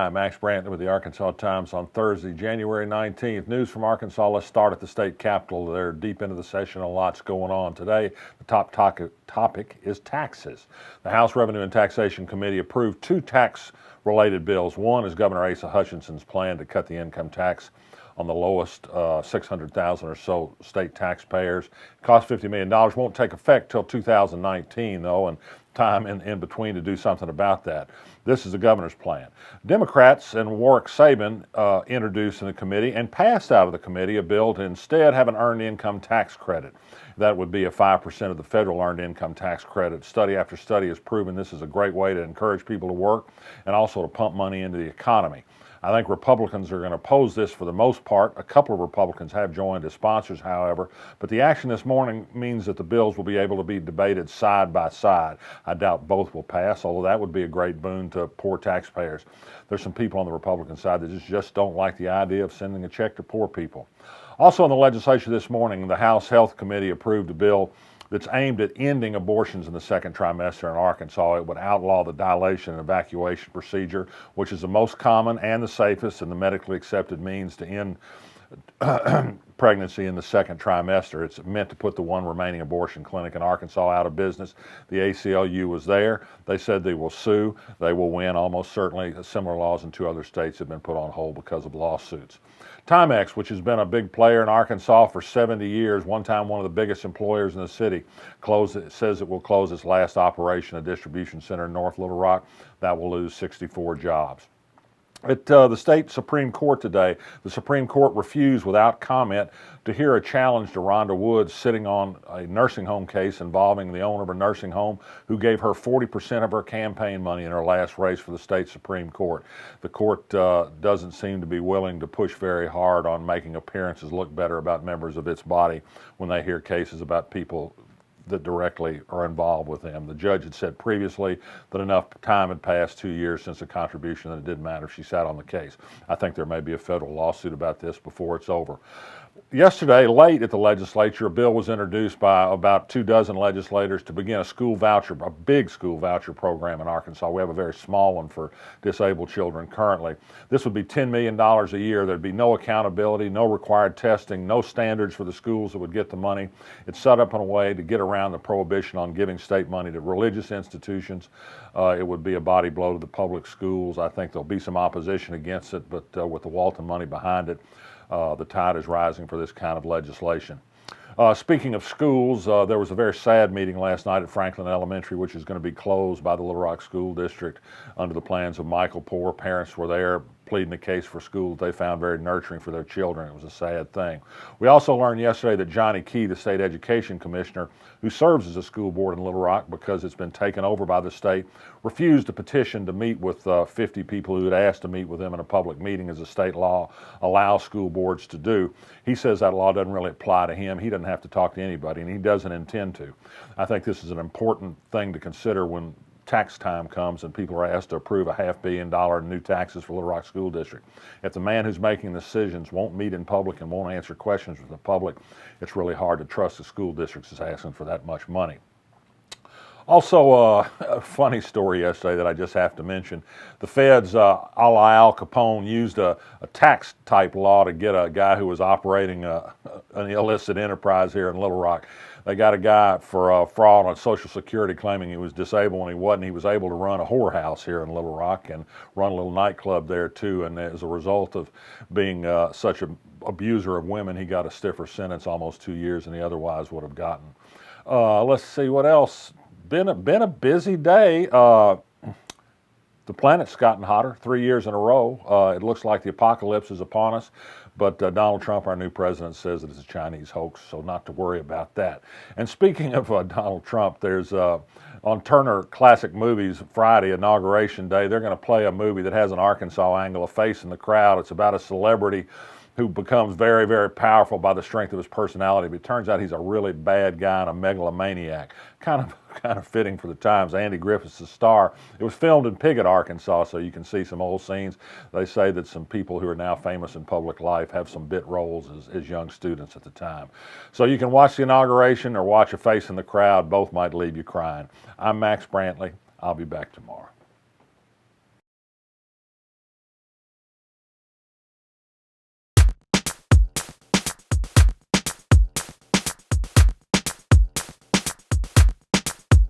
Hi, Max Brantley with the Arkansas Times on Thursday, January 19th. News from Arkansas. Let's start at the state capitol. They're deep into the session. A lot's going on today. The top topic is taxes. The House Revenue and Taxation Committee approved two tax-related bills. One is Governor Asa Hutchinson's plan to cut the income tax on the lowest 600,000 or so state taxpayers. It costs $50 million. Won't take effect till 2019, though, and time in between to do something about that. This is the governor's plan. Democrats and Warwick Sabin introduced in the committee and passed out of the committee a bill to instead have an earned income tax credit. That would be a 5% of the federal earned income tax credit. Study after study has proven this is a great way to encourage people to work and also to pump money into the economy. I think Republicans are going to oppose this for the most part. A couple of Republicans have joined as sponsors, however, but the action this morning means that the bills will be able to be debated side by side. I doubt both will pass, although that would be a great boon to poor taxpayers. There's some people on the Republican side that just don't like the idea of sending a check to poor people. Also in the legislature this morning, the House Health Committee approved a bill that's aimed at ending abortions in the second trimester in Arkansas. It would outlaw the dilation and evacuation procedure, which is the most common and the safest and the medically accepted means to end pregnancy in the second trimester. It's meant to put the one remaining abortion clinic in Arkansas out of business. The ACLU was there. They said they will sue. They will win almost certainly. Similar laws in two other states have been put on hold because of lawsuits. Timex, which has been a big player in Arkansas for 70 years, one time one of the biggest employers in the city, says it will close its last operation, a distribution center in North Little Rock. That will lose 64 jobs. At the state Supreme Court today, the Supreme Court refused without comment to hear a challenge to Rhonda Woods sitting on a nursing home case involving the owner of a nursing home who gave her 40% of her campaign money in her last race for the state Supreme Court. The court doesn't seem to be willing to push very hard on making appearances look better about members of its body when they hear cases about people that directly are involved with them. The judge had said previously that enough time had passed, 2 years since the contribution, that it didn't matter if she sat on the case. I think there may be a federal lawsuit about this before it's over. Yesterday, late at the legislature, a bill was introduced by about 24 legislators to begin a big school voucher program in Arkansas. We have a very small one for disabled children currently. This would be $10 million a year. There'd be no accountability, no required testing, no standards for the schools that would get the money. It's set up in a way to get around the prohibition on giving state money to religious institutions. It would be a body blow to the public schools. I think there'll be some opposition against it, but with the Walton money behind it, the tide is rising for this kind of legislation. Speaking of schools, there was a very sad meeting last night at Franklin Elementary, which is going to be closed by the Little Rock School District under the plans of Michael Poore. Parents were there pleading a case for schools they found very nurturing for their children. It was a sad thing. We also learned yesterday that Johnny Key, the state education commissioner, who serves as a school board in Little Rock because it's been taken over by the state, refused a petition to meet with 50 people who had asked to meet with him in a public meeting, as a state law allows school boards to do. He says that law doesn't really apply to him. He doesn't have to talk to anybody, and he doesn't intend to. I think this is an important thing to consider when tax time comes and people are asked to approve a $500 million in new taxes for Little Rock School District. If the man who's making the decisions won't meet in public and won't answer questions with the public, it's really hard to trust the school districts is asking for that much money. Also, a funny story yesterday that I just have to mention. The feds, a la Al Capone, used a tax-type law to get a guy who was operating an illicit enterprise here in Little Rock. They got a guy for fraud on Social Security claiming he was disabled when he wasn't. He was able to run a whorehouse here in Little Rock and run a little nightclub there too. And as a result of being such an abuser of women, he got a stiffer sentence, almost 2 years, than he otherwise would have gotten. Let's see what else. Been a busy day. The planet's gotten hotter 3 years in a row. It looks like the apocalypse is upon us, but Donald Trump, our new president, says that it's a Chinese hoax, so not to worry about that. And speaking of Donald Trump, there's on Turner Classic Movies Friday, Inauguration Day, they're going to play a movie that has an Arkansas angle, a face in the crowd. It's about a celebrity who becomes very, very powerful by the strength of his personality. But it turns out he's a really bad guy and a megalomaniac. Kind of fitting for the times. Andy Griffith's the star. It was filmed in Piggott, Arkansas, so you can see some old scenes. They say that some people who are now famous in public life have some bit roles as young students at the time. So you can watch the inauguration or watch a face in the crowd. Both might leave you crying. I'm Max Brantley. I'll be back tomorrow.